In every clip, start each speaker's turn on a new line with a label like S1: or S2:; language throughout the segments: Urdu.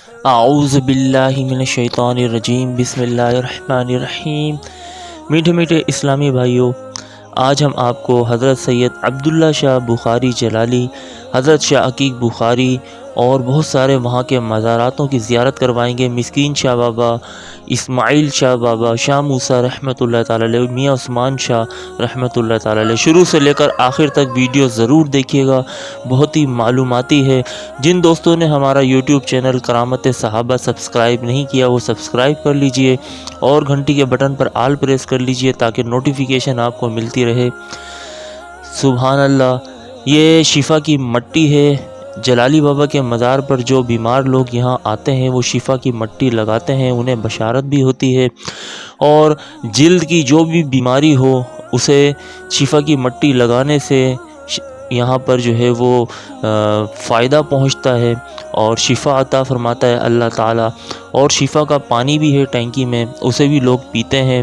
S1: اعوذ باللہ من الشیطان الرجیم، بسم اللہ الرحمن الرحیم۔ میٹھے میٹھے اسلامی بھائیوں، آج ہم آپ کو حضرت سید عبداللہ شاہ بخاری جلالی، حضرت شاہ عقیق بخاری اور بہت سارے وہاں کے مزاراتوں کی زیارت کروائیں گے۔ مسکین شاہ بابا، اسماعیل شاہ بابا، شاہ موسیٰ رحمۃ اللہ تعالی علیہ، میاں عثمان شاہ رحمۃ اللہ تعالی علیہ۔ شروع سے لے کر آخر تک ویڈیو ضرور دیکھیے گا، بہت ہی معلوماتی ہے۔ جن دوستوں نے ہمارا یوٹیوب چینل کرامت صحابہ سبسکرائب نہیں کیا وہ سبسکرائب کر لیجئے اور گھنٹی کے بٹن پر آل پریس کر لیجئے تاکہ نوٹیفیکیشن آپ کو ملتی رہے۔ سبحان اللہ، یہ شفا کی مٹی ہے۔ جلالی بابا کے مزار پر جو بیمار لوگ یہاں آتے ہیں وہ شفا کی مٹی لگاتے ہیں، انہیں بشارت بھی ہوتی ہے، اور جلد کی جو بھی بیماری ہو اسے شفا کی مٹی لگانے سے یہاں پر جو ہے وہ فائدہ پہنچتا ہے اور شفا عطا فرماتا ہے اللہ تعالیٰ۔ اور شفا کا پانی بھی ہے ٹینکی میں، اسے بھی لوگ پیتے ہیں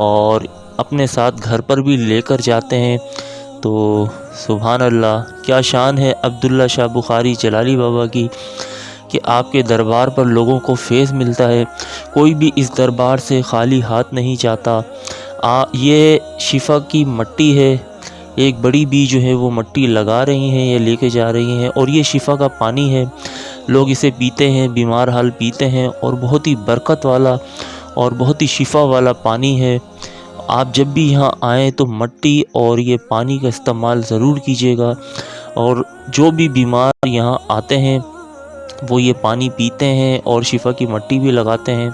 S1: اور اپنے ساتھ گھر پر بھی لے کر جاتے ہیں۔ تو سبحان اللہ، کیا شان ہے عبداللہ شاہ بخاری جلالی بابا کی کہ آپ کے دربار پر لوگوں کو فیض ملتا ہے، کوئی بھی اس دربار سے خالی ہاتھ نہیں جاتا۔ یہ شفا کی مٹی ہے، ایک بڑی بھی جو ہے وہ مٹی لگا رہی ہیں، یہ لے کے جا رہی ہیں، اور یہ شفا کا پانی ہے، لوگ اسے پیتے ہیں، بیمار حال پیتے ہیں، اور بہت ہی برکت والا اور بہت ہی شفا والا پانی ہے۔ آپ جب بھی یہاں آئیں تو مٹی اور یہ پانی کا استعمال ضرور کیجیے گا، اور جو بھی بیمار یہاں آتے ہیں وہ یہ پانی پیتے ہیں اور شفا کی مٹی بھی لگاتے ہیں۔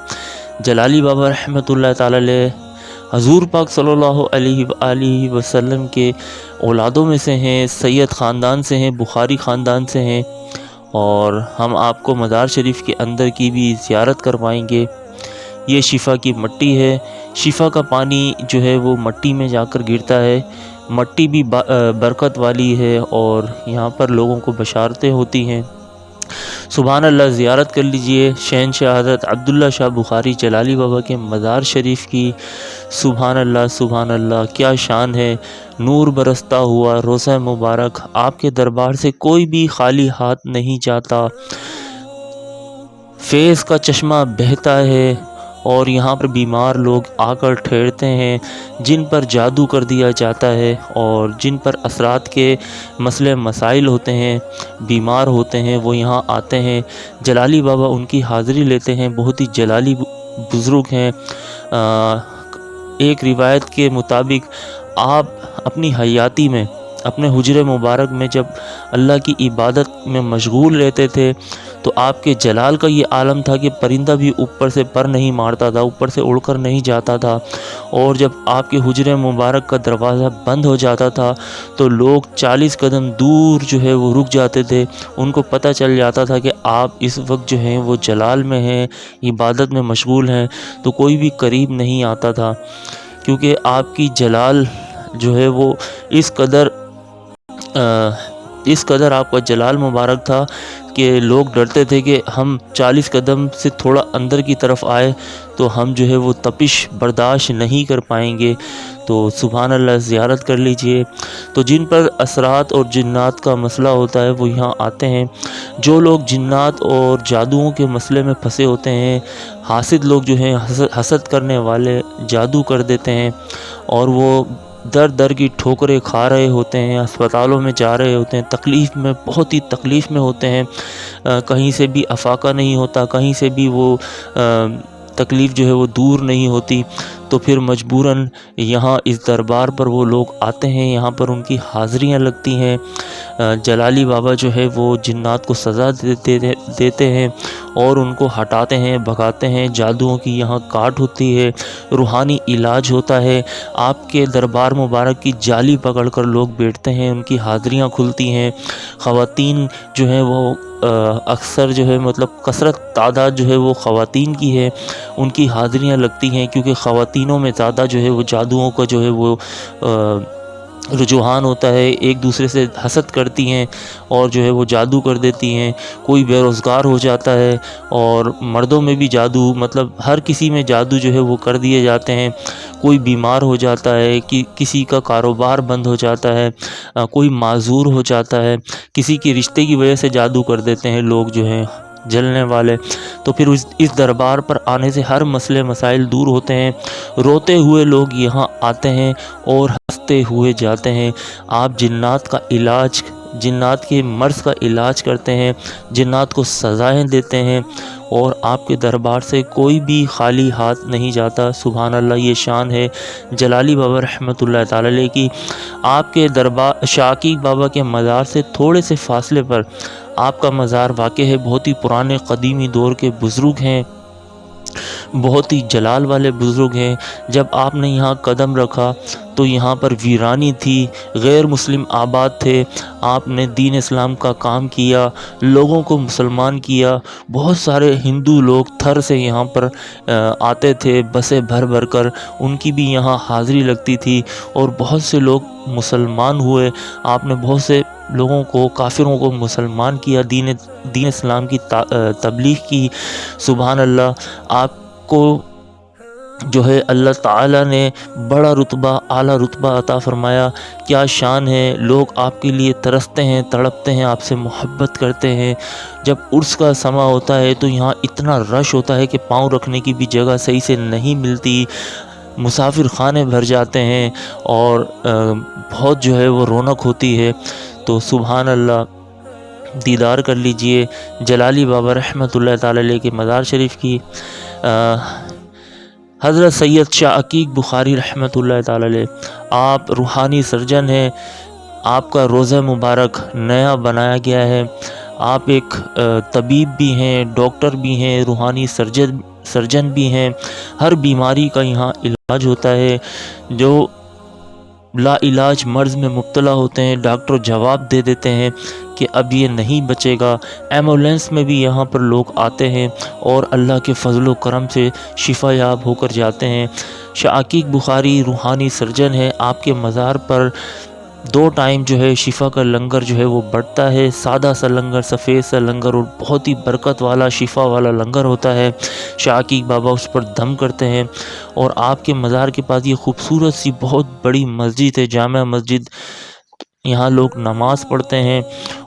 S1: جلالی بابا رحمۃ اللہ تعالی علیہ حضور پاک صلی اللہ علیہ وآلہ وسلم کے اولادوں میں سے ہیں، سید خاندان سے ہیں، بخاری خاندان سے ہیں، اور ہم آپ کو مزار شریف کے اندر کی بھی زیارت کروائیں گے۔ یہ شفا کی مٹی ہے، شفا کا پانی جو ہے وہ مٹی میں جا کر گرتا ہے، مٹی بھی برکت والی ہے اور یہاں پر لوگوں کو بشارتیں ہوتی ہیں۔ سبحان اللہ، زیارت کر لیجئے شہنشاہ حضرت عبداللہ شاہ بخاری جلالی بابا کے مزار شریف کی۔ سبحان اللہ سبحان اللہ، کیا شان ہے۔ نور برستا ہوا روضہ مبارک، آپ کے دربار سے کوئی بھی خالی ہاتھ نہیں جاتا، فیض کا چشمہ بہتا ہے، اور یہاں پر بیمار لوگ آ کر ٹھہرتے ہیں، جن پر جادو کر دیا جاتا ہے اور جن پر اثرات کے مسئلے مسائل ہوتے ہیں، بیمار ہوتے ہیں، وہ یہاں آتے ہیں۔ جلالی بابا ان کی حاضری لیتے ہیں، بہت ہی جلالی بزرگ ہیں۔ ایک روایت کے مطابق آپ اپنی حیاتی میں، اپنے حجرے مبارک میں جب اللہ کی عبادت میں مشغول رہتے تھے تو آپ کے جلال کا یہ عالم تھا کہ پرندہ بھی اوپر سے پر نہیں مارتا تھا، اوپر سے اڑ کر نہیں جاتا تھا، اور جب آپ کے حجرے مبارک کا دروازہ بند ہو جاتا تھا تو لوگ 40 قدم دور جو ہے وہ رک جاتے تھے، ان کو پتہ چل جاتا تھا کہ آپ اس وقت جو ہیں وہ جلال میں ہیں، عبادت میں مشغول ہیں، تو کوئی بھی قریب نہیں آتا تھا، کیونکہ آپ کی جلال جو ہے وہ اس قدر آپ کا جلال مبارک تھا کہ لوگ ڈرتے تھے کہ ہم 40 قدم سے تھوڑا اندر کی طرف آئے تو ہم جو ہے وہ تپش برداشت نہیں کر پائیں گے۔ تو سبحان اللہ، زیارت کر لیجئے۔ تو جن پر اثرات اور جنات کا مسئلہ ہوتا ہے وہ یہاں آتے ہیں۔ جو لوگ جنات اور جادوؤں کے مسئلے میں پھنسے ہوتے ہیں، حاسد لوگ جو ہیں، حسد کرنے والے جادو کر دیتے ہیں، اور وہ در در کی ٹھوکریں کھا رہے ہوتے ہیں، اسپتالوں میں جا رہے ہوتے ہیں، تکلیف میں، بہت ہی تکلیف میں ہوتے ہیں، کہیں سے بھی افاقہ نہیں ہوتا، کہیں سے بھی وہ تکلیف جو ہے وہ دور نہیں ہوتی، تو پھر مجبوراً یہاں اس دربار پر وہ لوگ آتے ہیں، یہاں پر ان کی حاضریاں لگتی ہیں۔ جلالی بابا جو ہے وہ جنات کو سزا دیتے ہیں اور ان کو ہٹاتے ہیں، بھگاتے ہیں، جادوؤں کی یہاں کاٹ ہوتی ہے، روحانی علاج ہوتا ہے۔ آپ کے دربار مبارک کی جالی پکڑ کر لوگ بیٹھتے ہیں، ان کی حاضریاں کھلتی ہیں۔ خواتین جو ہیں وہ اکثر جو ہے مطلب کثرت تعداد جو ہے وہ خواتین کی ہے، ان کی حاضریاں لگتی ہیں، کیونکہ خواتینوں میں زیادہ جو ہے وہ جادوؤں کا جو ہے وہ رجحان ہوتا ہے، ایک دوسرے سے حسد کرتی ہیں اور جو ہے وہ جادو کر دیتی ہیں، کوئی بے روزگار ہو جاتا ہے، اور مردوں میں بھی جادو، مطلب ہر کسی میں جادو جو ہے وہ کر دیے جاتے ہیں، کوئی بیمار ہو جاتا ہے، کسی کا کاروبار بند ہو جاتا ہے، کوئی معذور ہو جاتا ہے، کسی کے رشتے کی وجہ سے جادو کر دیتے ہیں لوگ جو ہیں، جلنے والے، تو پھر اس دربار پر آنے سے ہر مسئلے مسائل دور ہوتے ہیں، روتے ہوئے لوگ یہاں آتے ہیں اور ہنستے ہوئے جاتے ہیں۔ آپ جنات کے مرض کا علاج کرتے ہیں، جنات کو سزائیں دیتے ہیں، اور آپ کے دربار سے کوئی بھی خالی ہاتھ نہیں جاتا۔ سبحان اللہ، یہ شان ہے جلالی بابا رحمۃ اللہ تعالی علیہ کی۔ آپ کے دربار شاہ عقیق بابا کے مزار سے تھوڑے سے فاصلے پر آپ کا مزار واقع ہے۔ بہت ہی پرانے قدیمی دور کے بزرگ ہیں، بہت ہی جلال والے بزرگ ہیں۔ جب آپ نے یہاں قدم رکھا تو یہاں پر ویرانی تھی، غیر مسلم آباد تھے۔ آپ نے دین اسلام کا کام کیا، لوگوں کو مسلمان کیا۔ بہت سارے ہندو لوگ تھر سے یہاں پر آتے تھے، بسیں بھر بھر کر، ان کی بھی یہاں حاضری لگتی تھی، اور بہت سے لوگ مسلمان ہوئے۔ آپ نے بہت سے لوگوں کو، کافروں کو مسلمان کیا، دین اسلام کی تبلیغ کی۔ سبحان اللہ، آپ کو جو ہے اللہ تعالیٰ نے بڑا رتبہ، اعلیٰ رتبہ عطا فرمایا۔ کیا شان ہے، لوگ آپ کے لیے ترستے ہیں، تڑپتے ہیں، آپ سے محبت کرتے ہیں۔ جب عرس کا سماں ہوتا ہے تو یہاں اتنا رش ہوتا ہے کہ پاؤں رکھنے کی بھی جگہ صحیح سے نہیں ملتی، مسافر خانے بھر جاتے ہیں، اور بہت جو ہے وہ رونق ہوتی ہے۔ تو سبحان اللہ، دیدار کر لیجئے جلالی بابا رحمۃ اللہ تعالی علیہ کے مزار شریف کی۔ حضرت سید شاہ عقیق بخاری رحمۃ اللہ تعالی علیہ، آپ روحانی سرجن ہیں۔ آپ کا روضہ مبارک نیا بنایا گیا ہے۔ آپ ایک طبیب بھی ہیں، ڈاکٹر بھی ہیں، روحانی سرجن بھی ہیں۔ ہر بیماری کا یہاں علاج ہوتا ہے۔ جو لا علاج مرض میں مبتلا ہوتے ہیں، ڈاکٹر جواب دے دیتے ہیں کہ اب یہ نہیں بچے گا۔ ایمبولینس میں بھی یہاں پر لوگ آتے ہیں اور اللہ کے فضل و کرم سے شفا یاب ہو کر جاتے ہیں۔ شاہ عقیق بخاری روحانی سرجن ہے۔ آپ کے مزار پر 2 ٹائم جو ہے شفا کا لنگر جو ہے وہ بڑھتا ہے۔ سادہ سا لنگر، سفید سا لنگر، اور بہت ہی برکت والا، شفا والا لنگر ہوتا ہے۔ شاہ عقیق بابا اس پر دم کرتے ہیں، اور آپ کے مزار کے پاس یہ خوبصورت سی بہت بڑی مسجد ہے، جامع مسجد۔ یہاں لوگ نماز پڑھتے ہیں،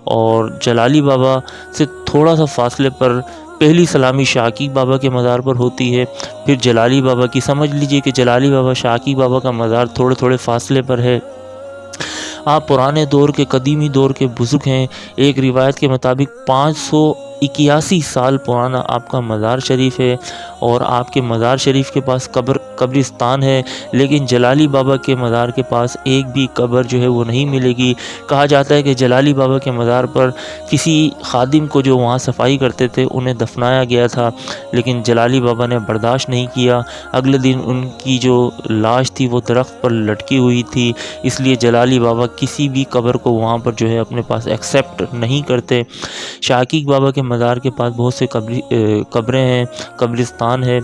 S1: اور جلالی بابا سے تھوڑا سا فاصلے پر پہلی سلامی شاہ عقیق بابا کے مزار پر ہوتی ہے، پھر جلالی بابا کی۔ سمجھ لیجئے کہ جلالی بابا، شاہ عقیق بابا کا مزار تھوڑے تھوڑے فاصلے پر ہے۔ آپ پرانے دور کے، قدیمی دور کے بزرگ ہیں۔ ایک روایت کے مطابق 581 سال پرانا آپ کا مزار شریف ہے، اور آپ کے مزار شریف کے پاس قبرستان ہے، لیکن جلالی بابا کے مزار کے پاس ایک بھی قبر جو ہے وہ نہیں ملے گی۔ کہا جاتا ہے کہ جلالی بابا کے مزار پر کسی خادم کو جو وہاں صفائی کرتے تھے انہیں دفنایا گیا تھا، لیکن جلالی بابا نے برداشت نہیں کیا۔ اگلے دن ان کی جو لاش تھی وہ درخت پر لٹکی ہوئی تھی، اس لیے جلالی بابا کسی بھی قبر کو وہاں پر جو ہے اپنے پاس ایکسیپٹ نہیں کرتے۔ شاہ عقیق بابا کے مزار کے پاس بہت سے قبریں ہیں، قبرستان ہے۔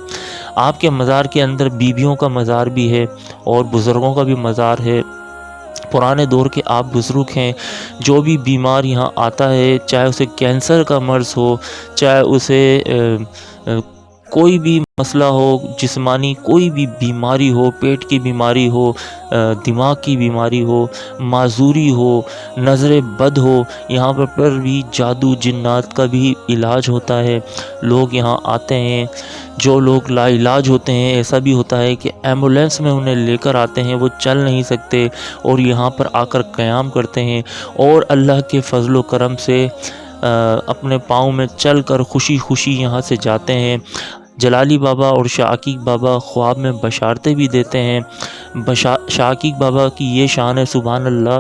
S1: آپ کے مزار کے اندر بیویوں کا مزار بھی ہے، اور بزرگوں کا بھی مزار ہے۔ پرانے دور کے آپ بزرگ ہیں۔ جو بھی بیمار یہاں آتا ہے، چاہے اسے کینسر کا مرض ہو، چاہے اسے کوئی بھی مسئلہ ہو، جسمانی کوئی بھی بیماری ہو، پیٹ کی بیماری ہو، دماغ کی بیماری ہو، معذوری ہو، نظر بد ہو، یہاں پر بھی جادو جنات کا بھی علاج ہوتا ہے۔ لوگ یہاں آتے ہیں، جو لوگ لا علاج ہوتے ہیں، ایسا بھی ہوتا ہے کہ ایمبولینس میں انہیں لے کر آتے ہیں، وہ چل نہیں سکتے، اور یہاں پر آ کر قیام کرتے ہیں، اور اللہ کے فضل و کرم سے اپنے پاؤں میں چل کر خوشی خوشی یہاں سے جاتے ہیں۔ جلالی بابا اور شاہ عقیق بابا خواب میں بشارتیں بھی دیتے ہیں۔ شاہ عقیق بابا کی یہ شان ہے، سبحان اللہ،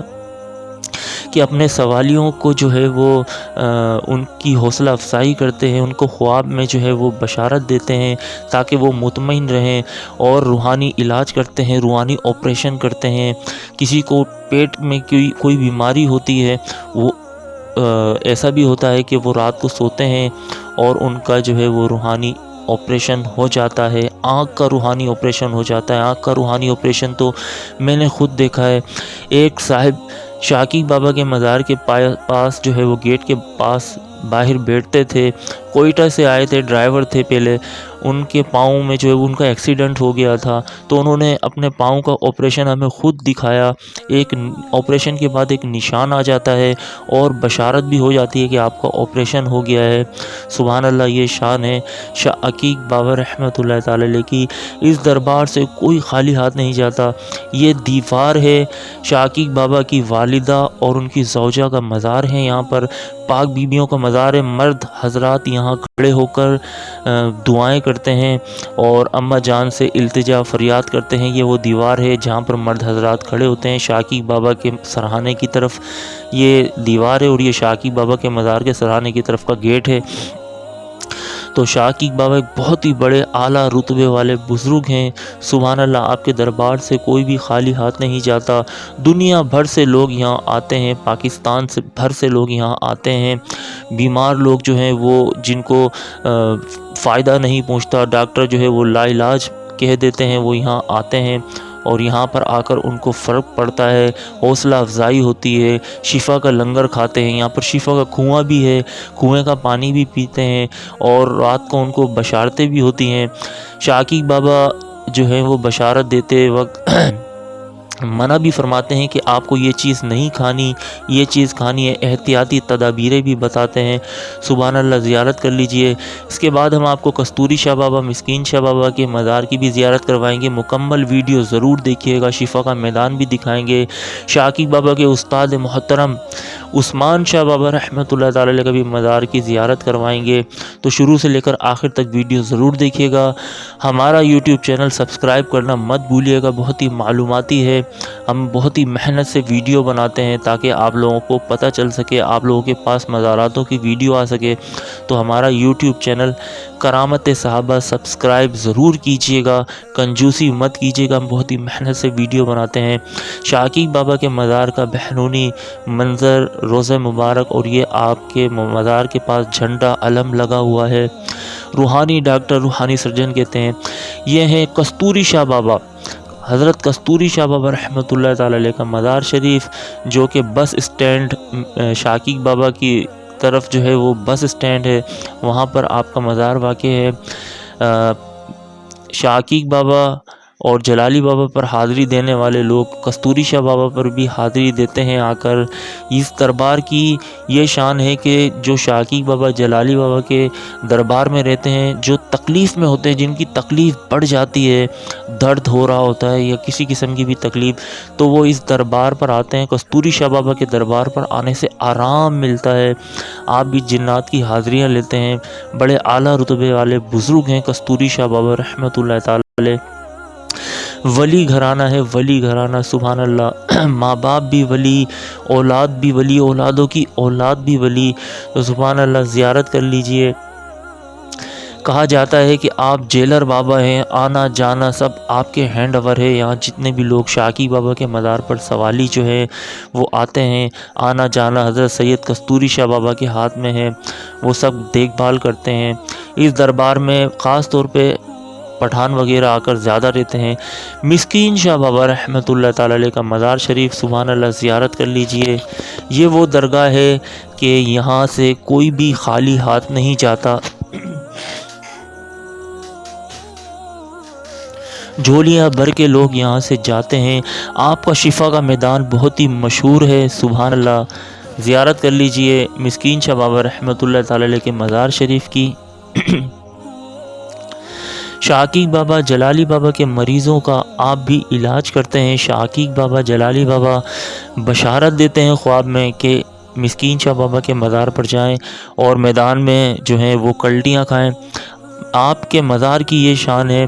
S1: کہ اپنے سوالیوں کو جو ہے وہ ان کی حوصلہ افزائی کرتے ہیں، ان کو خواب میں جو ہے وہ بشارت دیتے ہیں تاکہ وہ مطمئن رہیں، اور روحانی علاج کرتے ہیں، روحانی آپریشن کرتے ہیں۔ کسی کو پیٹ میں کوئی بیماری ہوتی ہے، وہ ایسا بھی ہوتا ہے کہ وہ رات کو سوتے ہیں اور ان کا جو ہے وہ روحانی آپریشن ہو جاتا ہے۔ آنکھ کا روحانی آپریشن ہو جاتا ہے۔ آنکھ کا روحانی آپریشن تو میں نے خود دیکھا ہے۔ ایک صاحب شاہ عقیق بابا کے مزار کے پاس جو ہے وہ گیٹ کے پاس باہر بیٹھتے تھے، کوئٹہ سے آئے تھے، ڈرائیور تھے پہلے، ان کے پاؤں میں جو ہے ان کا ایکسیڈنٹ ہو گیا تھا، تو انہوں نے اپنے پاؤں کا آپریشن ہمیں خود دکھایا۔ ایک آپریشن کے بعد ایک نشان آ جاتا ہے اور بشارت بھی ہو جاتی ہے کہ آپ کا آپریشن ہو گیا ہے۔ سبحان اللہ، یہ شان ہے شاہ عقیق بابا رحمۃ اللہ تعالی علیہ کی۔ اس دربار سے کوئی خالی ہاتھ نہیں جاتا۔ یہ دیوار ہے شاہ عقیق بابا کی والدہ اور ان کی زوجہ کا مزار ہے، یہاں پر پاک بیبیوں کا مزار ہے۔ مرد حضرات یہاں کھڑے ہو کر دعائیں کرتے ہیں اور اماں جان سے التجا فریاد کرتے ہیں۔ یہ وہ دیوار ہے جہاں پر مرد حضرات کھڑے ہوتے ہیں شاہ عقیق بابا کے سرہانے کی طرف۔ یہ دیوار ہے اور یہ شاہ عقیق بابا کے مزار کے سرہانے کی طرف کا گیٹ ہے۔ تو شاہ عقیق بابا ایک بہت ہی بڑے اعلیٰ رتبے والے بزرگ ہیں۔ سبحان اللہ، آپ کے دربار سے کوئی بھی خالی ہاتھ نہیں جاتا۔ دنیا بھر سے لوگ یہاں آتے ہیں، پاکستان سے بھر سے لوگ یہاں آتے ہیں۔ بیمار لوگ جو ہیں وہ جن کو فائدہ نہیں پہنچتا، ڈاکٹر جو ہے وہ لا علاج کہہ دیتے ہیں، وہ یہاں آتے ہیں اور یہاں پر آ کر ان کو فرق پڑتا ہے، حوصلہ افزائی ہوتی ہے، شفا کا لنگر کھاتے ہیں۔ یہاں پر شفا کا کنواں بھی ہے، کنویں کا پانی بھی پیتے ہیں اور رات کو ان کو بشارتیں بھی ہوتی ہیں۔ شاہ عقیق بابا جو ہیں وہ بشارت دیتے وقت منع بھی فرماتے ہیں کہ آپ کو یہ چیز نہیں کھانی، یہ چیز کھانی ہے، احتیاطی تدابیریں بھی بتاتے ہیں۔ سبحان اللہ، زیارت کر لیجئے۔ اس کے بعد ہم آپ کو کستوری شاہ بابا، مسکین شاہ بابا کے مزار کی بھی زیارت کروائیں گے۔ مکمل ویڈیو ضرور دیکھیے گا، شفا کا میدان بھی دکھائیں گے۔ شاہ عقیق بابا کے استاد محترم عثمان شاہ بابا رحمۃ اللہ تعالی علیہ کا بھی مزار کی زیارت کروائیں گے۔ تو شروع سے لے کر آخر تک ویڈیو ضرور دیکھیے گا۔ ہمارا یوٹیوب چینل سبسکرائب کرنا مت بھولیے گا، بہت ہی معلوماتی ہے۔ ہم بہت ہی محنت سے ویڈیو بناتے ہیں تاکہ آپ لوگوں کو پتہ چل سکے، آپ لوگوں کے پاس مزاراتوں کی ویڈیو آ سکے۔ تو ہمارا یوٹیوب چینل کرامت صحابہ سبسکرائب ضرور کیجیے گا، کنجوسی مت کیجیے گا، ہم بہت ہی محنت سے ویڈیو بناتے ہیں۔ شاہ عقیق بابا کے مزار کا بہنونی منظر، روضہ مبارک، اور یہ آپ کے مزار کے پاس جھنڈا علم لگا ہوا ہے۔ روحانی ڈاکٹر، روحانی سرجن کہتے ہیں۔ یہ ہیں کستوری شاہ بابا، حضرت کستوری شاہ بابا رحمۃ اللہ تعالی علیہ کا مزار شریف، جو کہ بس اسٹینڈ شاہ عقیق بابا کی طرف جو ہے وہ بس اسٹینڈ ہے، وہاں پر آپ کا مزار واقع ہے۔ شاہ عقیق بابا اور جلالی بابا پر حاضری دینے والے لوگ کستوری شاہ بابا پر بھی حاضری دیتے ہیں آ کر۔ اس دربار کی یہ شان ہے کہ جو شاہ عقیق بابا، جلالی بابا کے دربار میں رہتے ہیں، جو تکلیف میں ہوتے ہیں، جن کی تکلیف بڑھ جاتی ہے، درد ہو رہا ہوتا ہے یا کسی قسم کی بھی تکلیف، تو وہ اس دربار پر آتے ہیں۔ کستوری شاہ بابا کے دربار پر آنے سے آرام ملتا ہے۔ آپ بھی جنات کی حاضریاں لیتے ہیں۔ بڑے اعلیٰ رتبے والے بزرگ ہیں کستوری شاہ بابا رحمۃ اللہ تعالی علیہ۔ ولی گھرانہ ہے، ولی گھرانہ، سبحان اللہ۔ ماں باپ بھی ولی، اولاد بھی ولی، اولادوں کی اولاد بھی ولی۔ تو سبحان اللہ، زیارت کر لیجئے۔ کہا جاتا ہے کہ آپ جیلر بابا ہیں، آنا جانا سب آپ کے ہینڈ اوور ہے۔ یہاں جتنے بھی لوگ شاہ عقیق بابا کے مزار پر سوالی جو ہے وہ آتے ہیں، آنا جانا حضرت سید کستوری شاہ بابا کے ہاتھ میں ہے، وہ سب دیکھ بھال کرتے ہیں۔ اس دربار میں خاص طور پہ پٹھان وغیرہ آ کر زیادہ رہتے ہیں۔ مسکین شاہ بابا رحمۃ اللہ تعالی علیہ کا مزار شریف، سبحان اللہ، زیارت کر لیجئے۔ یہ وہ درگاہ ہے کہ یہاں سے کوئی بھی خالی ہاتھ نہیں جاتا، جھولیاں بھر کے لوگ یہاں سے جاتے ہیں۔ آپ کا شفا کا میدان بہت ہی مشہور ہے، سبحان اللہ، زیارت کر لیجئے مسکین شاہ بابا رحمۃ اللہ تعالی علیہ کے مزار شریف کی۔ شاہ عقیق بابا، جلالی بابا کے مریضوں کا آپ بھی علاج کرتے ہیں۔ شاہ عقیق بابا، جلالی بابا بشارت دیتے ہیں خواب میں کہ مسکین شاہ بابا کے مزار پر جائیں اور میدان میں جو ہیں وہ کلٹیاں کھائیں۔ آپ کے مزار کی یہ شان ہے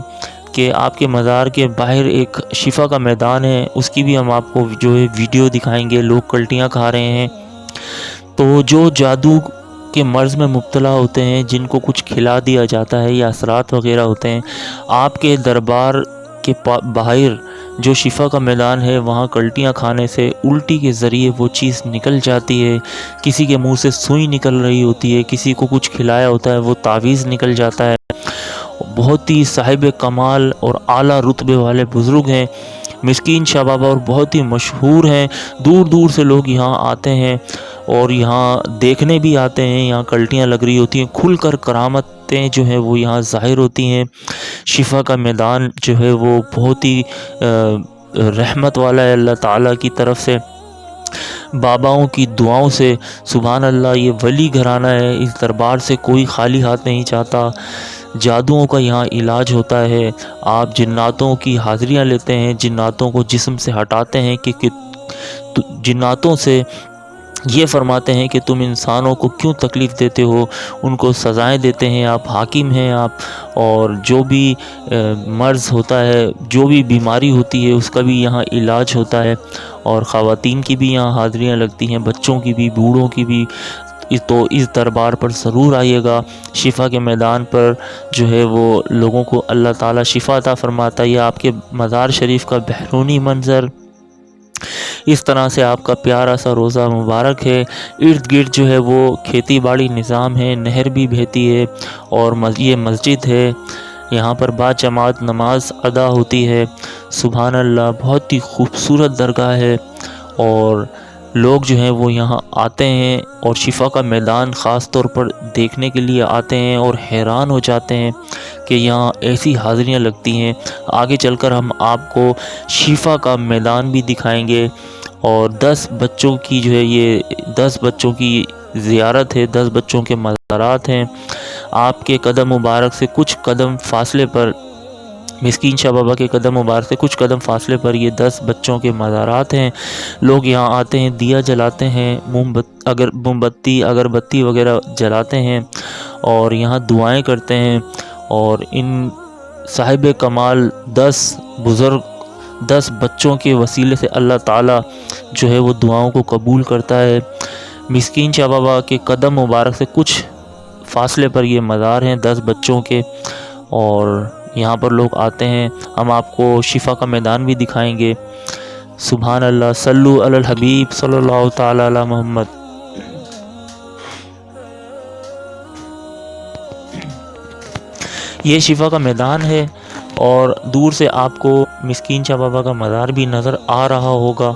S1: کہ آپ کے مزار کے باہر ایک شفا کا میدان ہے، اس کی بھی ہم آپ کو جو ہے ویڈیو دکھائیں گے۔ لوگ کلٹیاں کھا رہے ہیں، تو جو جادو کے مرض میں مبتلا ہوتے ہیں، جن کو کچھ کھلا دیا جاتا ہے یا اثرات وغیرہ ہوتے ہیں، آپ کے دربار کے باہر جو شفا کا میدان ہے، وہاں کلٹیاں کھانے سے الٹی کے ذریعے وہ چیز نکل جاتی ہے۔ کسی کے منہ سے سوئی نکل رہی ہوتی ہے، کسی کو کچھ کھلایا ہوتا ہے، وہ تعویذ نکل جاتا ہے۔ بہت ہی صاحب کمال اور اعلیٰ رتبے والے بزرگ ہیں مسکین شاہ بابا، اور بہت ہی مشہور ہیں، دور دور سے لوگ یہاں آتے ہیں اور یہاں دیکھنے بھی آتے ہیں، یہاں کلٹیاں لگ رہی ہوتی ہیں، کھل کر کرامتیں جو ہیں وہ یہاں ظاہر ہوتی ہیں۔ شفا کا میدان جو ہے وہ بہت ہی رحمت والا ہے اللہ تعالیٰ کی طرف سے، باباؤں کی دعاؤں سے۔ سبحان اللہ، یہ ولی گھرانہ ہے، اس دربار سے کوئی خالی ہاتھ نہیں جاتا۔ جادوؤں کا یہاں علاج ہوتا ہے، آپ جناتوں کی حاضریاں لیتے ہیں، جناتوں کو جسم سے ہٹاتے ہیں کہ جناتوں سے یہ فرماتے ہیں کہ تم انسانوں کو کیوں تکلیف دیتے ہو، ان کو سزائیں دیتے ہیں، آپ حاکم ہیں آپ، اور جو بھی مرض ہوتا ہے، جو بھی بیماری ہوتی ہے، اس کا بھی یہاں علاج ہوتا ہے۔ اور خواتین کی بھی یہاں حاضریاں لگتی ہیں، بچوں کی بھی، بوڑھوں کی بھی۔ تو اس دربار پر ضرور آئیے گا۔ شفا کے میدان پر جو ہے وہ لوگوں کو اللہ تعالیٰ شفا عطا فرماتا ہے۔ یہ آپ کے مزار شریف کا بیرونی منظر، اس طرح سے آپ کا پیارا سا روضہ مبارک ہے۔ ارد گرد جو ہے وہ کھیتی باڑی نظام ہے، نہر بھی بہتی ہے، اور یہ مسجد ہے، یہاں پر باجماعت نماز ادا ہوتی ہے۔ سبحان اللہ، بہت ہی خوبصورت درگاہ ہے، اور لوگ جو ہیں وہ یہاں آتے ہیں اور شفا کا میدان خاص طور پر دیکھنے کے لیے آتے ہیں، اور حیران ہو جاتے ہیں کہ یہاں ایسی حاضریاں لگتی ہیں۔ آگے چل کر ہم آپ کو شفا کا میدان بھی دکھائیں گے، اور 10 بچوں کی جو ہے یہ 10 بچوں کی زیارت ہے، 10 بچوں کے مزارات ہیں۔ آپ کے قدم مبارک سے کچھ قدم فاصلے پر، مسکین شاہ بابا کے قدم مبارک سے کچھ قدم فاصلے پر یہ 10 بچوں کے مزارات ہیں۔ لوگ یہاں آتے ہیں، دیا جلاتے ہیں، موم بتی اگربتی وغیرہ جلاتے ہیں، اور یہاں دعائیں کرتے ہیں، اور ان صاحب کمال 10 بزرگ 10 بچوں کے وسیلے سے اللہ تعالیٰ جو ہے وہ دعاؤں کو قبول کرتا ہے۔ مسکین شاہ بابا کے قدم مبارک سے کچھ فاصلے پر یہ مزار ہیں 10 بچوں کے، اور یہاں پر لوگ آتے ہیں۔ ہم آپ کو شفا کا میدان بھی دکھائیں گے۔ سبحان اللہ، صلو علی الحبیب صلی اللہ تعالی علی محمد۔ یہ شفا کا میدان ہے، اور دور سے آپ کو مسکین شاہ بابا کا مزار بھی نظر آ رہا ہوگا۔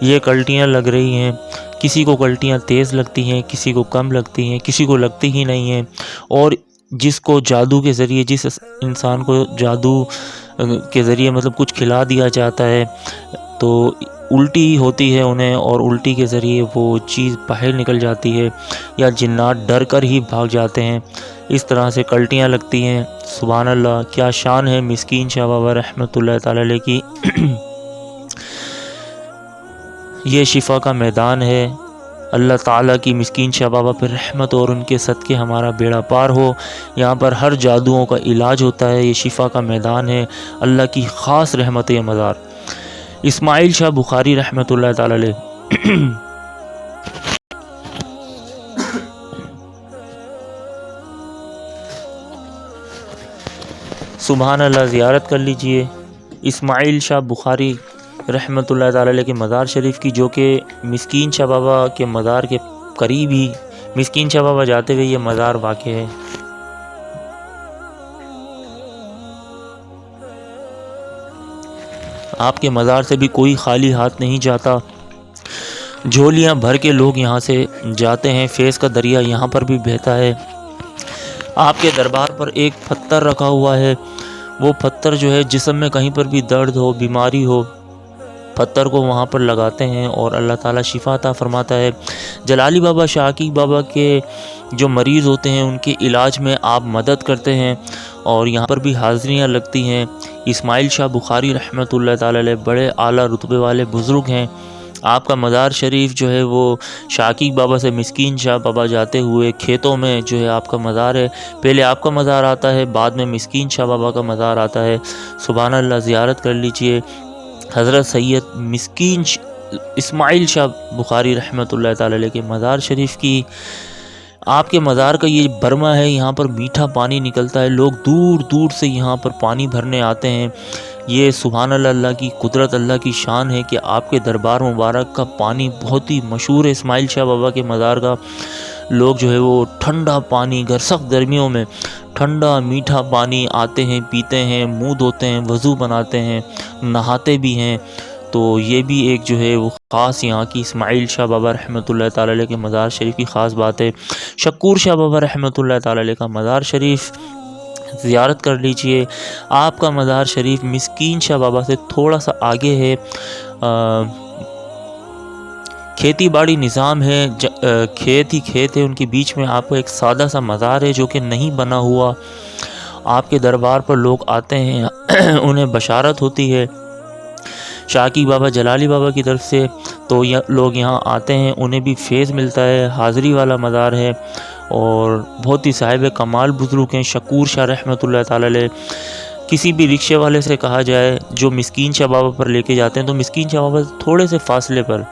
S1: یہ کلٹیاں لگ رہی ہیں، کسی کو کلٹیاں تیز لگتی ہیں، کسی کو کم لگتی ہیں، کسی کو لگتی ہی نہیں ہیں، اور جس کو جادو کے ذریعے، جس انسان کو جادو کے ذریعے مطلب کچھ کھلا دیا جاتا ہے تو الٹی ہوتی ہے انہیں، اور الٹی کے ذریعے وہ چیز باہر نکل جاتی ہے، یا جنات ڈر کر ہی بھاگ جاتے ہیں، اس طرح سے کلٹیاں لگتی ہیں۔ سبحان اللہ، کیا شان ہے مسکین شاہ بابا رحمۃ اللہ تعالی علیہ کی۔ یہ شفا کا میدان ہے، اللہ تعالیٰ کی مسکین شاہ بابا پر رحمت اور ان کے صدقے ہمارا بیڑا پار ہو۔ یہاں پر ہر جادوؤں کا علاج ہوتا ہے، یہ شفا کا میدان ہے، اللہ کی خاص رحمت مزار۔ اسماعیل شاہ بخاری رحمۃ اللہ تعالی علیہ، سبحان اللہ، زیارت کر لیجئے اسماعیل شاہ بخاری رحمۃ اللہ تعالی علیہ کے مزار شریف کی، جو کہ مسکین شاہ بابا کے مزار کے قریب ہی، مسکین شاہ بابا جاتے ہوئے یہ مزار واقع ہے۔ آپ کے مزار سے بھی کوئی خالی ہاتھ نہیں جاتا، جھولیاں بھر کے لوگ یہاں سے جاتے ہیں۔ فیض کا دریا یہاں پر بھی بہتا ہے۔ آپ کے دربار پر ایک پتھر رکھا ہوا ہے، وہ پتھر جو ہے جسم میں کہیں پر بھی درد ہو، بیماری ہو، پتھر کو وہاں پر لگاتے ہیں اور اللہ تعالیٰ شفا عطا فرماتا ہے۔ جلالی بابا، شاکی بابا کے جو مریض ہوتے ہیں ان کے علاج میں آپ مدد کرتے ہیں، اور یہاں پر بھی حاضریاں لگتی ہیں۔ اسماعیل شاہ بخاری رحمۃ اللہ تعالی علیہ بڑے اعلیٰ رتبے والے بزرگ ہیں۔ آپ کا مزار شریف جو ہے وہ شاکی بابا سے مسکین شاہ بابا جاتے ہوئے کھیتوں میں جو ہے آپ کا مزار ہے، پہلے آپ کا مزار آتا ہے، بعد میں مسکین شاہ بابا کا مزار آتا ہے۔ سبحان اللہ، زیارت کر لیجئے حضرت سید مسکین اسماعیل شاہ بخاری رحمۃ اللہ تعالی علیہ کے مزار شریف کی۔ آپ کے مزار کا یہ برما ہے، یہاں پر میٹھا پانی نکلتا ہے، لوگ دور دور سے یہاں پر پانی بھرنے آتے ہیں۔ یہ سبحان اللہ، اللہ کی قدرت، اللہ کی شان ہے کہ آپ کے دربار مبارک کا پانی بہت ہی مشہور ہے۔ اسماعیل شاہ بابا کے مزار کا لوگ جو ہے وہ ٹھنڈا پانی، سخت گرمیوں میں ٹھنڈا میٹھا پانی آتے ہیں، پیتے ہیں، منہ دھوتے ہیں، وضو بناتے ہیں، نہاتے بھی ہیں، تو یہ بھی ایک جو ہے وہ خاص یہاں کی اسماعیل شاہ بابا رحمۃ اللہ تعالی علیہ کے مزار شریف کی خاص بات ہے۔ شکور شاہ بابا رحمۃ اللہ تعالی علیہ کا مزار شریف زیارت کر لیجئے۔ آپ کا مزار شریف مسکین شاہ بابا سے تھوڑا سا آگے ہے، کھیتی باڑی نظام ہے، کھیت ہی کھیت ہے ان کے بیچ میں۔ آپ کو ایک سادہ سا مزار ہے جو کہ نہیں بنا ہوا، آپ کے دربار پر لوگ آتے ہیں انہیں بشارت ہوتی ہے شاکی بابا جلالی بابا کی طرف سے، تو لوگ یہاں آتے ہیں، انہیں بھی فیض ملتا ہے۔ حاضری والا مزار ہے اور بہت ہی صاحب کمال بزرگ ہیں شکور شاہ رحمۃ اللہ تعالی علیہ۔ کسی بھی رکشے والے سے کہا جائے جو مسکین شاہ بابا پر لے کے جاتے ہیں، تو مسکین شاہ بابا سے تھوڑے سے فاصلے پر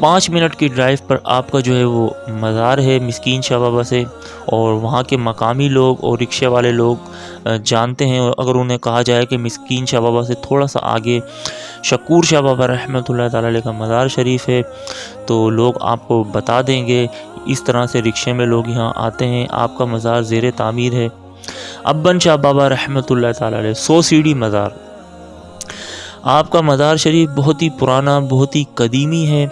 S1: 5 منٹ کی ڈرائیو پر آپ کا جو ہے وہ مزار ہے مسکین شاہ بابا سے، اور وہاں کے مقامی لوگ اور رکشے والے لوگ جانتے ہیں، اور اگر انہیں کہا جائے کہ مسکین شاہ بابا سے تھوڑا سا آگے شکور شاہ بابا رحمۃ اللہ تعالی علیہ کا مزار شریف ہے، تو لوگ آپ کو بتا دیں گے۔ اس طرح سے رکشے میں لوگ یہاں آتے ہیں۔ آپ کا مزار زیر تعمیر ہے۔ ابن شاہ بابا رحمۃ اللہ تعالی علیہ 100 سیڑھی مزار۔ آپ کا مزار شریف بہت ہی پرانا، بہت ہی قدیمی ہے،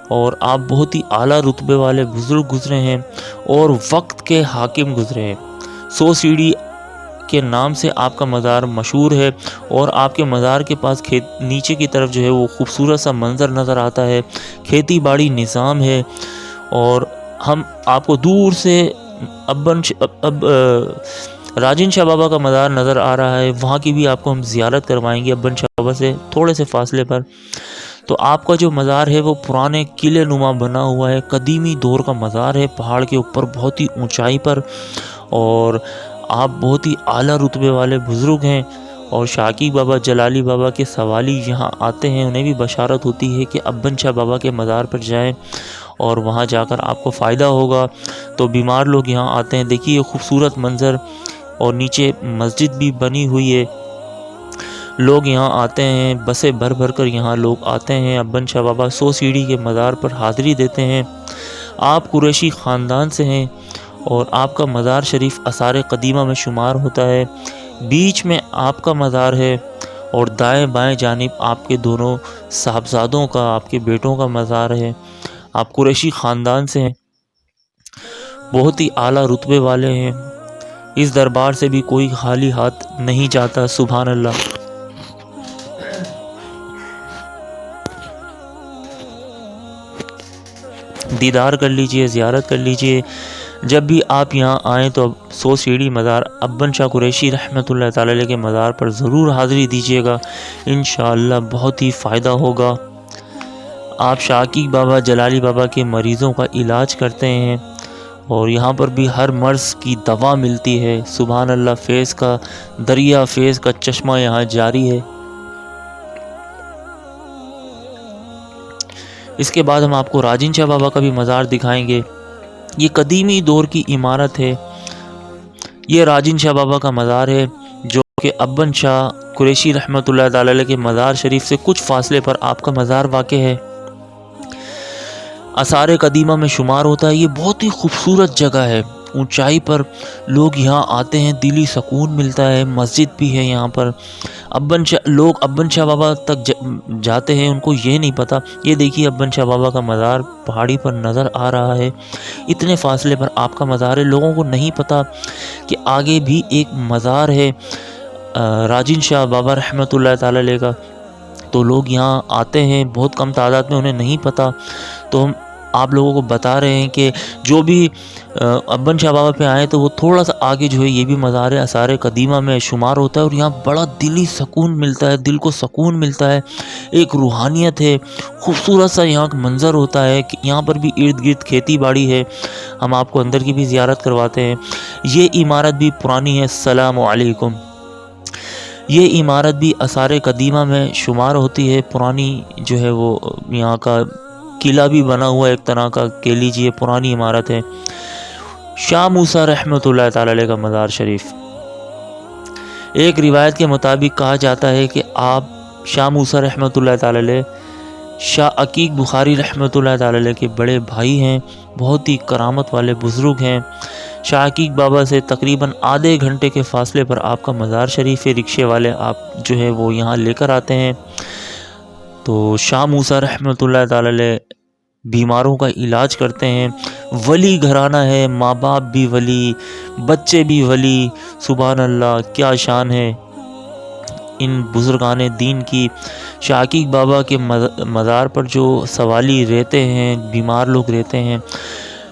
S1: اور آپ بہت ہی اعلیٰ رتبے والے بزرگ گزرے ہیں اور وقت کے حاکم گزرے ہیں۔ 100 سیڑھی کے نام سے آپ کا مزار مشہور ہے، اور آپ کے مزار کے پاس نیچے کی طرف جو ہے وہ خوبصورت سا منظر نظر آتا ہے، کھیتی باڑی نظام ہے، اور ہم آپ کو دور سے راجن شاہ بابا کا مزار نظر آ رہا ہے، وہاں کی بھی آپ کو ہم زیارت کروائیں گے ابن شاہ بابا سے تھوڑے سے فاصلے پر۔ تو آپ کا جو مزار ہے وہ پرانے قلعے نما بنا ہوا ہے، قدیمی دور کا مزار ہے، پہاڑ کے اوپر بہت ہی اونچائی پر، اور آپ بہت ہی اعلیٰ رتبے والے بزرگ ہیں، اور شاکی بابا جلالی بابا کے سوالی یہاں آتے ہیں، انہیں بھی بشارت ہوتی ہے کہ ابن شاہ بابا کے مزار پر جائیں اور وہاں جا کر آپ کو فائدہ ہوگا۔ تو بیمار لوگ یہاں آتے ہیں۔ دیکھیے یہ خوبصورت منظر، اور نیچے مسجد بھی بنی ہوئی ہے، لوگ یہاں آتے ہیں، بسیں بھر بھر کر یہاں لوگ آتے ہیں، ابن شاہ بابا 100 سیڑھی کے مزار پر حاضری دیتے ہیں۔ آپ قریشی خاندان سے ہیں، اور آپ کا مزار شریف آثار قدیمہ میں شمار ہوتا ہے۔ بیچ میں آپ کا مزار ہے، اور دائیں بائیں جانب آپ کے دونوں صاحبزادوں کا، آپ کے بیٹوں کا مزار ہے۔ آپ قریشی خاندان سے ہیں، بہت ہی اعلیٰ رتبے والے ہیں، اس دربار سے بھی کوئی خالی ہاتھ نہیں جاتا۔ سبحان اللہ۔ دیدار کر لیجئے، زیارت کر لیجئے۔ جب بھی آپ یہاں آئیں تو 100 سیڑھی مزار ابن شاہ قریشی رحمۃ اللہ تعالی علیہ کے مزار پر ضرور حاضری دیجیے گا، انشاءاللہ بہت ہی فائدہ ہوگا۔ آپ شاکی بابا جلالی بابا کے مریضوں کا علاج کرتے ہیں، اور یہاں پر بھی ہر مرض کی دوا ملتی ہے۔ سبحان اللہ، فیض کا دریا، فیض کا چشمہ یہاں جاری ہے۔ اس کے بعد ہم آپ کو راجن شاہ بابا کا بھی مزار دکھائیں گے۔ یہ قدیمی دور کی عمارت ہے۔ یہ راجن شاہ بابا کا مزار ہے، جو کہ ابن شاہ قریشی رحمۃ اللہ تعالی علیہ کے مزار شریف سے کچھ فاصلے پر آپ کا مزار واقع ہے، آثار قدیمہ میں شمار ہوتا ہے۔ یہ بہت ہی خوبصورت جگہ ہے، اونچائی پر لوگ یہاں آتے ہیں، دلی سکون ملتا ہے، مسجد بھی ہے یہاں پر۔ لوگ ابن شاہ بابا تک جاتے ہیں، ان کو یہ نہیں پتہ۔ یہ دیکھیے ابن شاہ بابا کا مزار پہاڑی پر نظر آ رہا ہے، اتنے فاصلے پر آپ کا مزار ہے۔ لوگوں کو نہیں پتہ کہ آگے بھی ایک مزار ہے راجن شاہ بابا رحمۃ اللہ تعالی علیہ کا، تو لوگ یہاں آتے ہیں بہت کم تعداد میں، انہیں نہیں پتہ۔ تو ہم آپ لوگوں کو بتا رہے ہیں کہ جو بھی ابن شاہ بابا پہ آئے تو وہ تھوڑا سا آگے جو ہے یہ بھی مزار آثار قدیمہ میں شمار ہوتا ہے، اور یہاں بڑا دلی سکون ملتا ہے، دل کو سکون ملتا ہے، ایک روحانیت ہے، خوبصورت سا یہاں کا منظر ہوتا ہے کہ یہاں پر بھی ارد گرد کھیتی باڑی ہے۔ ہم آپ کو اندر کی بھی زیارت کرواتے ہیں۔ یہ عمارت بھی پرانی ہے۔ السلام علیکم۔ یہ عمارت بھی آثار قدیمہ میں شمار ہوتی ہے، پرانی جو ہے وہ یہاں کا قلعہ بھی بنا ہوا ہے ایک طرح کا، کہہ لیجیے پرانی عمارت ہے۔ شاہ موسیٰ رحمۃ اللہ تعالی علیہ کا مزار شریف، ایک روایت کے مطابق کہا جاتا ہے کہ آپ شاہ موسیٰ رحمۃ اللہ تعالی علیہ شاہ عقیق بخاری رحمۃ اللہ تعالی علیہ کے بڑے بھائی ہیں، بہت ہی کرامت والے بزرگ ہیں۔ شاہ عقیق بابا سے تقریباً آدھے گھنٹے کے فاصلے پر آپ کا مزار شریف ہے۔ رکشے والے آپ جو ہے وہ یہاں لے کر آتے ہیں۔ تو شاہ موسیٰ رحمۃ اللہ تعالی علیہ بیماروں کا علاج کرتے ہیں۔ ولی گھرانہ ہے، ماں باپ بھی ولی، بچے بھی ولی، سبحان اللہ کیا شان ہے ان بزرگان دین کی۔ شاہ عقیق بابا کے مزار پر جو سوالی رہتے ہیں، بیمار لوگ رہتے ہیں،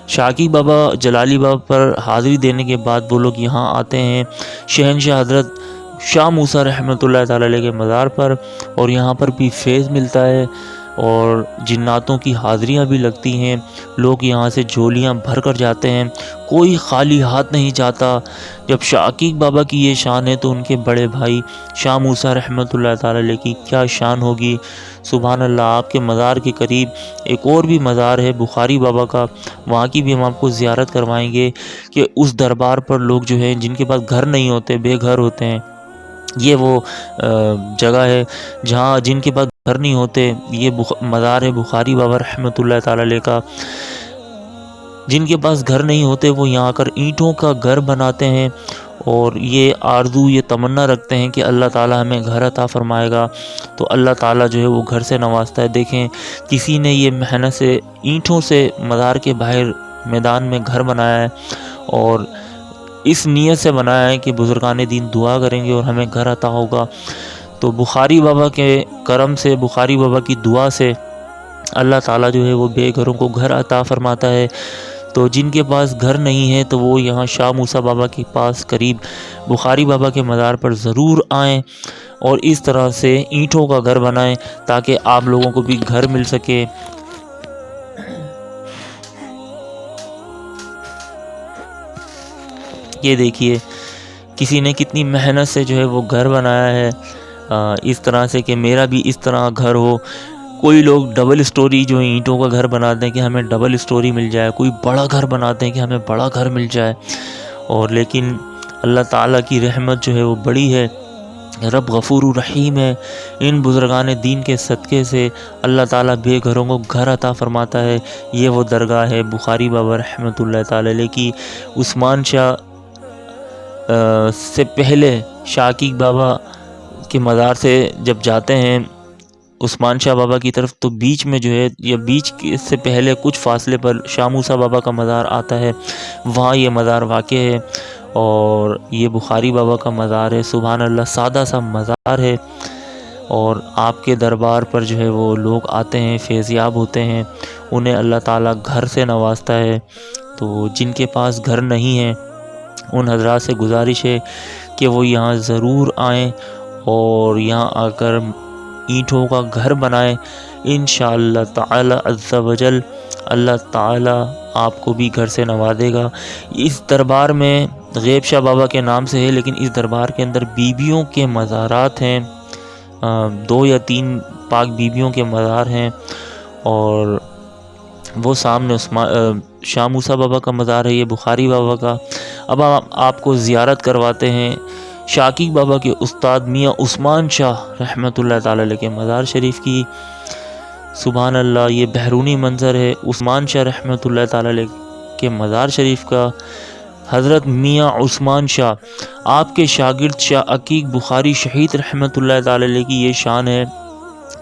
S1: شاہ عقیق بابا جلالی بابا پر حاضری دینے کے بعد وہ لوگ یہاں آتے ہیں شہنشاہ حضرت شاہ موسیٰ رحمۃ اللہ تعالی علیہ کے مزار پر، اور یہاں پر بھی فیض ملتا ہے اور جناتوں کی حاضریاں بھی لگتی ہیں۔ لوگ یہاں سے جھولیاں بھر کر جاتے ہیں، کوئی خالی ہاتھ نہیں جاتا۔ جب شاہ عقیق بابا کی یہ شان ہے تو ان کے بڑے بھائی شاہ موسیٰ رحمۃ اللہ تعالی علیہ کی کیا شان ہوگی، سبحان اللہ۔ آپ کے مزار کے قریب ایک اور بھی مزار ہے بخاری بابا کا، وہاں کی بھی ہم آپ کو زیارت کروائیں گے کہ اس دربار پر لوگ جو ہیں جن کے پاس گھر نہیں ہوتے، بے گھر ہوتے ہیں، یہ وہ جگہ ہے جہاں جن کے پاس گھر نہیں ہوتے، یہ مزار ہے بخاری بابا رحمۃ اللہ تعالی علیہ کا۔ جن کے پاس گھر نہیں ہوتے وہ یہاں آ کر اینٹوں کا گھر بناتے ہیں اور یہ آرزو، یہ تمنا رکھتے ہیں کہ اللہ تعالیٰ ہمیں گھر عطا فرمائے گا، تو اللہ تعالیٰ جو ہے وہ گھر سے نوازتا ہے۔ دیکھیں کسی نے یہ محنت سے اینٹوں سے مزار کے باہر میدان میں گھر بنایا ہے، اور اس نیت سے بنایا ہے کہ بزرگان دین دعا کریں گے اور ہمیں گھر عطا ہوگا۔ تو بخاری بابا کے کرم سے، بخاری بابا کی دعا سے اللہ تعالیٰ جو ہے وہ بے گھروں کو گھر عطا فرماتا ہے۔ تو جن کے پاس گھر نہیں ہے تو وہ یہاں شاہ موسیٰ بابا کے پاس قریب بخاری بابا کے مزار پر ضرور آئیں اور اس طرح سے اینٹوں کا گھر بنائیں تاکہ آپ لوگوں کو بھی گھر مل سکے۔ یہ دیکھیے کسی نے کتنی محنت سے جو ہے وہ گھر بنایا ہے، اس طرح سے کہ میرا بھی اس طرح گھر ہو۔ کوئی لوگ ڈبل اسٹوری جو اینٹوں کا گھر بناتے ہیں کہ ہمیں ڈبل اسٹوری مل جائے، کوئی بڑا گھر بناتے ہیں کہ ہمیں بڑا گھر مل جائے، اور لیکن اللہ تعالیٰ کی رحمت جو ہے وہ بڑی ہے، رب غفور الرحیم ہے۔ ان بزرگان دین کے صدقے سے اللہ تعالیٰ بے گھروں کو گھر عطا فرماتا ہے۔ یہ وہ درگاہ ہے بخاری بابا رحمۃ اللہ تعالی علیہ کی۔ عثمان شاہ سے پہلے شاہ عقیق بابا کے مزار سے جب جاتے ہیں عثمان شاہ بابا کی طرف تو بیچ میں جو ہے، یا بیچ سے پہلے کچھ فاصلے پر شاہ موسیٰ بابا کا مزار آتا ہے، وہاں یہ مزار واقع ہے اور یہ بخاری بابا کا مزار ہے۔ سبحان اللہ سادہ سا مزار ہے، اور آپ کے دربار پر جو ہے وہ لوگ آتے ہیں، فیض یاب ہوتے ہیں، انہیں اللہ تعالیٰ گھر سے نوازتا ہے۔ تو جن کے پاس گھر نہیں ہے ان حضرات سے گزارش ہے کہ وہ یہاں ضرور آئیں اور یہاں آ کر اینٹوں کا گھر بنائیں۔ انشاءاللہ تعالی عز و جل اللہ تعالیٰ آپ کو بھی گھر سے نوازے گا۔ اس دربار میں غیب شاہ بابا کے نام سے ہے، لیکن اس دربار کے اندر بیویوں کے مزارات ہیں، 2 یا 3 پاک بیویوں کے مزار ہیں، اور وہ سامنے شاہ موسیٰ بابا کا مزار ہے، یہ بخاری بابا کا۔ اب آپ کو زیارت کرواتے ہیں شاہ عقیق بابا کے استاد میاں عثمان شاہ رحمۃ اللہ تعالی علیہ کے مزار شریف کی۔ سبحان اللہ یہ بیرونی منظر ہے عثمان شاہ رحمۃ اللہ تعالی علیہ کے مزار شریف کا۔ حضرت میاں عثمان شاہ آپ کے شاگرد شاہ عقیق بخاری شہید رحمۃ اللہ تعالی علیہ کی یہ شان ہے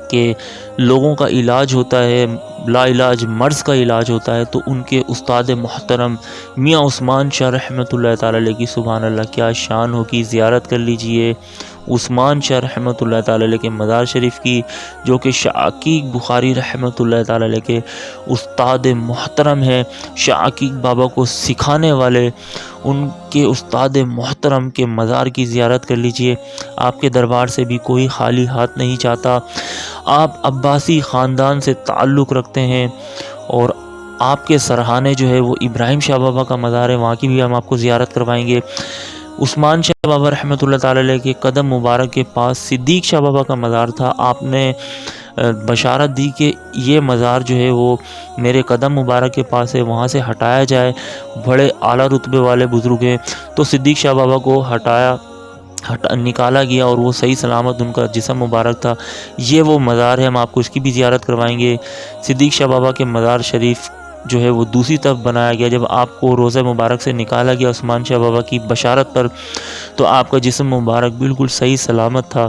S1: کہ لوگوں کا علاج ہوتا ہے، لا علاج مرض کا علاج ہوتا ہے، تو ان کے استاد محترم میاں عثمان شاہ رحمۃ اللہ تعالی علیہ کی سبحان اللہ کیا شان ہوگی۔ زیارت کر لیجئے عثمان شاہ رحمۃ اللہ تعالی علیہ کے مزار شریف کی، جو کہ شاہ عقیق بخاری رحمۃ اللہ تعالی علیہ کے استاد محترم ہیں، شاہ عقیق بابا کو سکھانے والے ان کے استاد محترم کے مزار کی زیارت کر لیجئے۔ آپ کے دربار سے بھی کوئی خالی ہاتھ نہیں چاہتا۔ آپ عباسی خاندان سے تعلق رکھتے ہیں، اور آپ کے سرہانے جو ہے وہ ابراہیم شاہ بابا کا مزار ہے، وہاں کی بھی ہم آپ کو زیارت کروائیں گے۔ عثمان شاہ بابا رحمۃ اللہ تعالی علیہ کے قدم مبارک کے پاس صدیق شاہ بابا کا مزار تھا۔ آپ نے بشارت دی کہ یہ مزار جو ہے وہ میرے قدم مبارک کے پاس ہے، وہاں سے ہٹایا جائے، بڑے اعلیٰ رتبے والے بزرگ ہیں۔ تو صدیق شاہ بابا کو نکالا گیا اور وہ صحیح سلامت ان کا جسم مبارک تھا۔ یہ وہ مزار ہے، ہم آپ کو اس کی بھی زیارت کروائیں گے۔ صدیق شاہ بابا کے مزار شریف جو ہے وہ دوسری طرف بنایا گیا۔ جب آپ کو روضہ مبارک سے نکالا گیا عثمان شاہ بابا کی بشارت پر، تو آپ کا جسم مبارک بالکل صحیح سلامت تھا،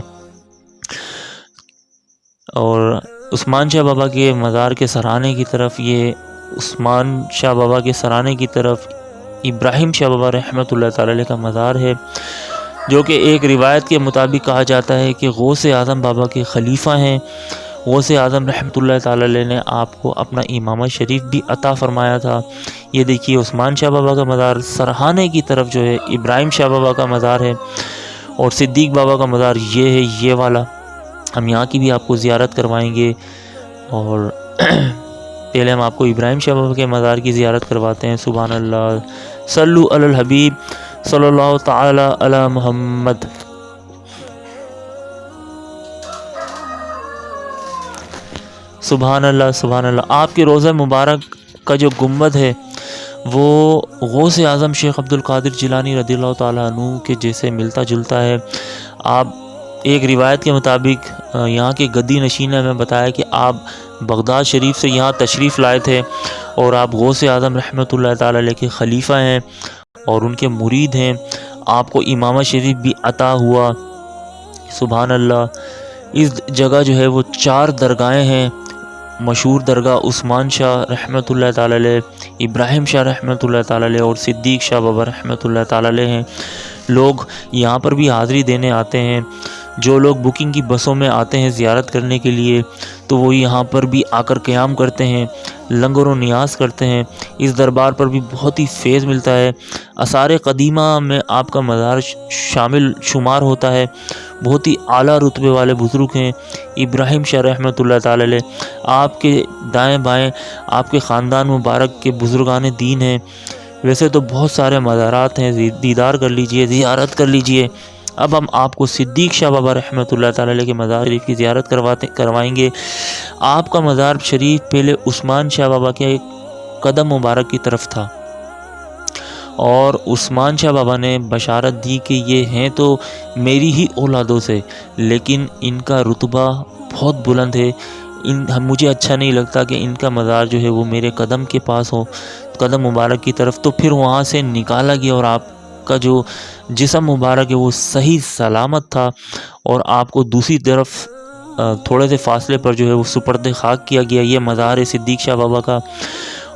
S1: اور عثمان شاہ بابا کے مزار کے سرانے کی طرف، یہ عثمان شاہ بابا کے سرانے کی طرف ابراہیم شاہ بابا رحمۃ اللہ تعالی علیہ کا مزار ہے، جو کہ ایک روایت کے مطابق کہا جاتا ہے کہ غوث اعظم بابا کے خلیفہ ہیں۔ غوث اعظم رحمۃ اللہ تعالی علیہ نے آپ کو اپنا امامہ شریف بھی عطا فرمایا تھا۔ یہ دیکھیے عثمان شاہ بابا کا مزار، سرہانے کی طرف جو ہے ابراہیم شاہ بابا کا مزار ہے، اور صدیق بابا کا مزار یہ ہے، یہ والا۔ ہم یہاں کی بھی آپ کو زیارت کروائیں گے، اور پہلے ہم آپ کو ابراہیم شاہ بابا کے مزار کی زیارت کرواتے ہیں۔ سبحان اللہ، صلو علی الحبیب صلی اللہ تعالی علی محمد۔ سبحان اللہ سبحان اللہ۔ آپ کے روضہ مبارک کا جو گنبد ہے وہ غوث اعظم شیخ عبد القادر جیلانی رضی اللہ تعالیٰ عنہ کے جیسے ملتا جلتا ہے۔ آپ ایک روایت کے مطابق یہاں کے گدی نشین نے ہمیں بتایا کہ آپ بغداد شریف سے یہاں تشریف لائے تھے، اور آپ غوث اعظم رحمۃ اللہ تعالیٰ علیہ کے خلیفہ ہیں اور ان کے مرید ہیں۔ آپ کو امامہ شریف بھی عطا ہوا۔ سبحان اللہ۔ اس جگہ جو ہے وہ 4 درگاہیں ہیں۔ مشہور درگاہ عثمان شاہ رحمۃ اللہ تعالی علیہ، ابراہیم شاہ رحمۃ اللہ تعالی علیہ اور صدیق شاہ بابا رحمۃ اللہ تعالی علیہ ہیں۔ لوگ یہاں پر بھی حاضری دینے آتے ہیں۔ جو لوگ بکنگ کی بسوں میں آتے ہیں زیارت کرنے کے لیے، تو وہ یہاں پر بھی آ کر قیام کرتے ہیں، لنگر و نیاز کرتے ہیں۔ اس دربار پر بھی بہت ہی فیض ملتا ہے۔ آثار قدیمہ میں آپ کا مزار شامل شمار ہوتا ہے۔ بہت ہی اعلیٰ رتبے والے بزرگ ہیں ابراہیم شاہ رحمۃ اللہ تعالی علیہ۔ آپ کے دائیں بائیں آپ کے خاندان مبارک کے بزرگان دین ہیں۔ ویسے تو بہت سارے مزارات ہیں، دیدار کر لیجئے، زیارت کر لیجئے۔ اب ہم آپ کو صدیق شاہ بابا رحمۃ اللہ تعالی علیہ کے مزار شریف کی زیارت کروائیں گے۔ آپ کا مزار شریف پہلے عثمان شاہ بابا کے ایک قدم مبارک کی طرف تھا، اور عثمان شاہ بابا نے بشارت دی کہ یہ ہیں تو میری ہی اولادوں سے، لیکن ان کا رتبہ بہت بلند ہے، مجھے اچھا نہیں لگتا کہ ان کا مزار جو ہے وہ میرے قدم کے پاس ہو، قدم مبارک کی طرف۔ تو پھر وہاں سے نکالا گیا، اور آپ کا جو جسم مبارک ہے وہ صحیح سلامت تھا، اور آپ کو دوسری طرف تھوڑے سے فاصلے پر جو ہے وہ سپرد خاک کیا گیا۔ یہ مزار ہے صدیق شاہ بابا کا،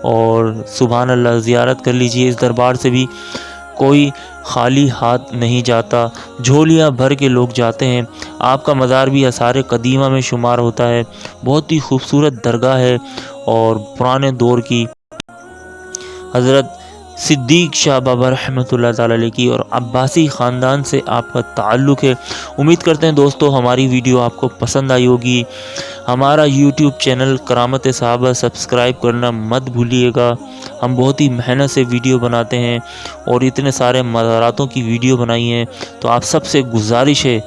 S1: اور سبحان اللہ، زیارت کر لیجئے۔ اس دربار سے بھی کوئی خالی ہاتھ نہیں جاتا، جھولیاں بھر کے لوگ جاتے ہیں۔ آپ کا مزار بھی آثار قدیمہ میں شمار ہوتا ہے۔ بہت ہی خوبصورت درگاہ ہے، اور پرانے دور کی حضرت صدیق شاہ بابا رحمۃ اللہ تعالی علیہ کی اور عباسی خاندان سے آپ کا تعلق ہے۔ امید کرتے ہیں دوستو ہماری ویڈیو آپ کو پسند آئی ہوگی۔ ہمارا یوٹیوب چینل کرامت صحابہ سبسکرائب کرنا مت بھولیے گا۔ ہم بہت ہی محنت سے ویڈیو بناتے ہیں، اور اتنے سارے مزاراتوں کی ویڈیو بنائی ہیں، تو آپ سب سے گزارش ہے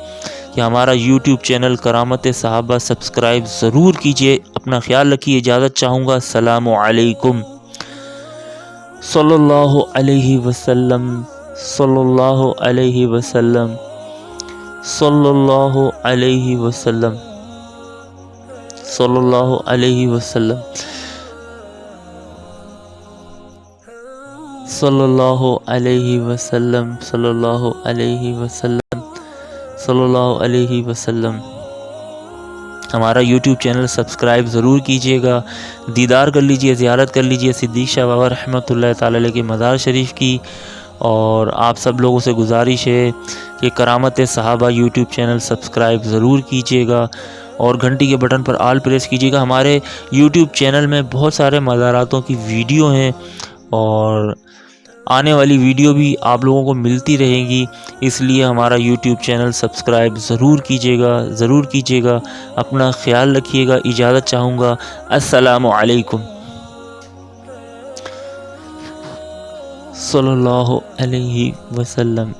S1: کہ ہمارا یوٹیوب چینل کرامت صحابہ سبسکرائب ضرور کیجیے۔ اپنا خیال رکھیے، اجازت چاہوں گا، السلام علیکم۔ صلی اللہ علیہ وسلم، صلی اللہ علیہ وسلم، صلی اللہ علیہ وسلم، صلی اللہ علیہ وسلم، صلی اللہ علیہ وسلم، صلی اللہ علیہ وسلم، صلی اللہ علیہ وسلم۔ ہمارا یوٹیوب چینل سبسکرائب ضرور کیجیے گا، دیدار کر لیجئے، زیارت کر لیجئے صدیق شاہ بابا رحمۃ اللہ تعالی علیہ کے مزار شریف کی۔ اور آپ سب لوگوں سے گزارش ہے کہ کرامت صحابہ یوٹیوب چینل سبسکرائب ضرور کیجیے گا، اور گھنٹی کے بٹن پر آل پریس کیجیے گا۔ ہمارے یوٹیوب چینل میں بہت سارے مزاراتوں کی ویڈیو ہیں، اور آنے والی ویڈیو بھی آپ لوگوں کو ملتی رہیں گی، اس لیے ہمارا یوٹیوب چینل سبسکرائب ضرور کیجیے گا، ضرور کیجیے گا۔ اپنا خیال رکھیے گا، اجازت چاہوں گا، السلام علیکم۔ صلی اللہ علیہ وسلم۔